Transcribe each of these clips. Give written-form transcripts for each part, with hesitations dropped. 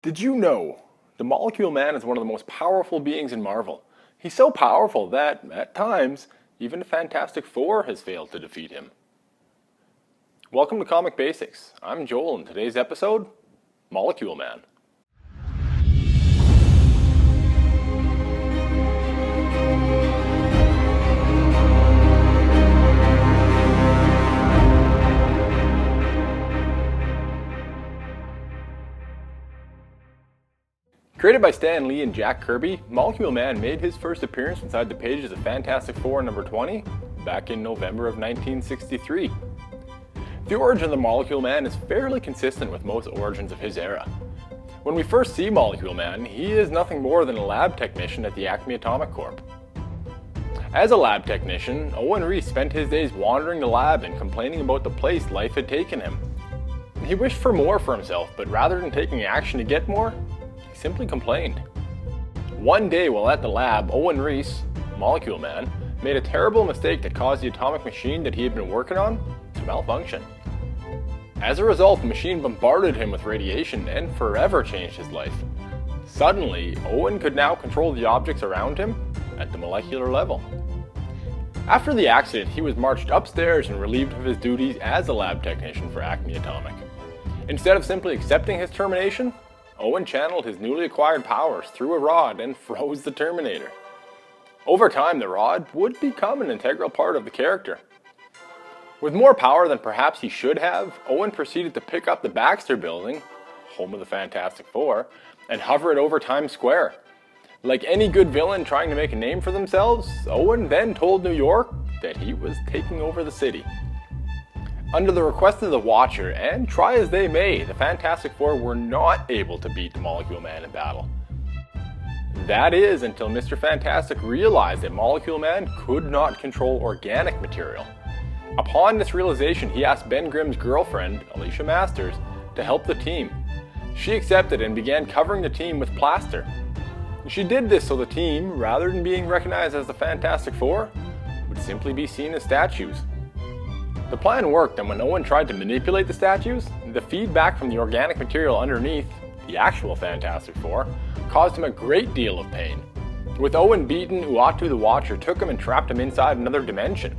Did you know the Molecule Man is one of the most powerful beings in Marvel? He's so powerful that, at times, even the Fantastic Four has failed to defeat him. Welcome to Comic Basics. I'm Joel, and today's episode, Molecule Man. Created by Stan Lee and Jack Kirby, Molecule Man made his first appearance inside the pages of Fantastic Four number 20 back in November of 1963. The origin of the Molecule Man is fairly consistent with most origins of his era. When we first see Molecule Man, he is nothing more than a lab technician at the Acme Atomic Corp. As a lab technician, Owen Reece spent his days wandering the lab and complaining about the place life had taken him. He wished for more for himself, but rather than taking action to get more, simply complained. One day while at the lab, Owen Reece, Molecule Man, made a terrible mistake that caused the atomic machine that he had been working on to malfunction. As a result, the machine bombarded him with radiation and forever changed his life. Suddenly, Owen could now control the objects around him at the molecular level. After the accident, he was marched upstairs and relieved of his duties as a lab technician for Acme Atomic. Instead of simply accepting his termination, Owen channeled his newly acquired powers through a rod and froze the Terminator. Over time, the rod would become an integral part of the character. With more power than perhaps he should have, Owen proceeded to pick up the Baxter Building, home of the Fantastic Four, and hover it over Times Square. Like any good villain trying to make a name for themselves, Owen then told New York that he was taking over the city. Under the request of the Watcher, and try as they may, the Fantastic Four were not able to beat the Molecule Man in battle. That is, until Mr. Fantastic realized that Molecule Man could not control organic material. Upon this realization, he asked Ben Grimm's girlfriend, Alicia Masters, to help the team. She accepted and began covering the team with plaster. She did this so the team, rather than being recognized as the Fantastic Four, would simply be seen as statues. The plan worked, and when Owen tried to manipulate the statues, the feedback from the organic material underneath, the actual Fantastic Four, caused him a great deal of pain. With Owen beaten, Uatu the Watcher took him and trapped him inside another dimension.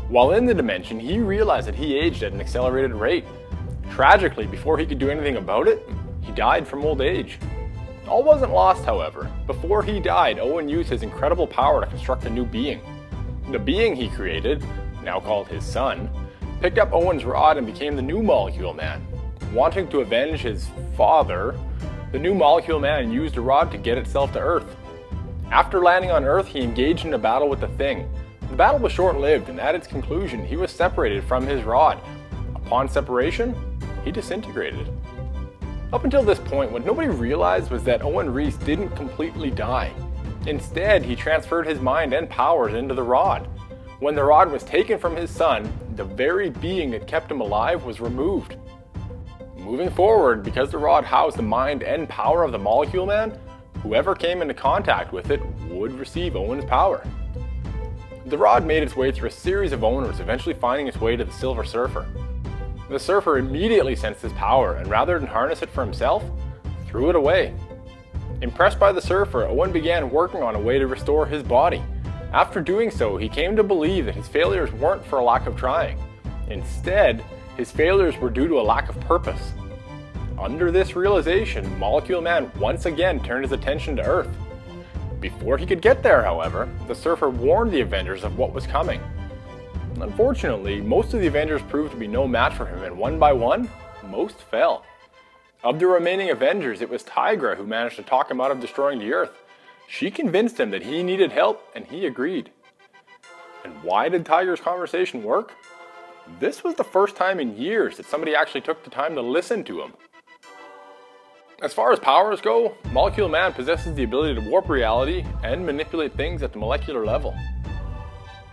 While in the dimension, he realized that he aged at an accelerated rate. Tragically, before he could do anything about it, he died from old age. All wasn't lost, however. Before he died, Owen used his incredible power to construct a new being. The being he created, now called his son, picked up Owen's rod and became the new Molecule Man. Wanting to avenge his father, the new Molecule Man used a rod to get itself to Earth. After landing on Earth, he engaged in a battle with the Thing. The battle was short-lived, and at its conclusion, he was separated from his rod. Upon separation, he disintegrated. Up until this point, what nobody realized was that Owen Reece didn't completely die. Instead, he transferred his mind and powers into the rod. When the rod was taken from his son, the very being that kept him alive was removed. Moving forward, because the rod housed the mind and power of the Molecule Man, whoever came into contact with it would receive Owen's power. The rod made its way through a series of owners, eventually finding its way to the Silver Surfer. The Surfer immediately sensed his power, and rather than harness it for himself, threw it away. Impressed by the Surfer, Owen began working on a way to restore his body. After doing so, he came to believe that his failures weren't for a lack of trying. Instead, his failures were due to a lack of purpose. Under this realization, Molecule Man once again turned his attention to Earth. Before he could get there, however, the Surfer warned the Avengers of what was coming. Unfortunately, most of the Avengers proved to be no match for him, and one by one, most fell. Of the remaining Avengers, it was Tigra who managed to talk him out of destroying the Earth. She convinced him that he needed help, and he agreed. And why did Tiger's conversation work? This was the first time in years that somebody actually took the time to listen to him. As far as powers go, Molecule Man possesses the ability to warp reality and manipulate things at the molecular level.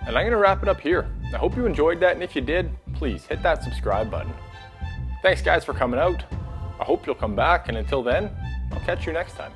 And I'm going to wrap it up here. I hope you enjoyed that, and if you did, please hit that subscribe button. Thanks guys for coming out. I hope you'll come back, and until then, I'll catch you next time.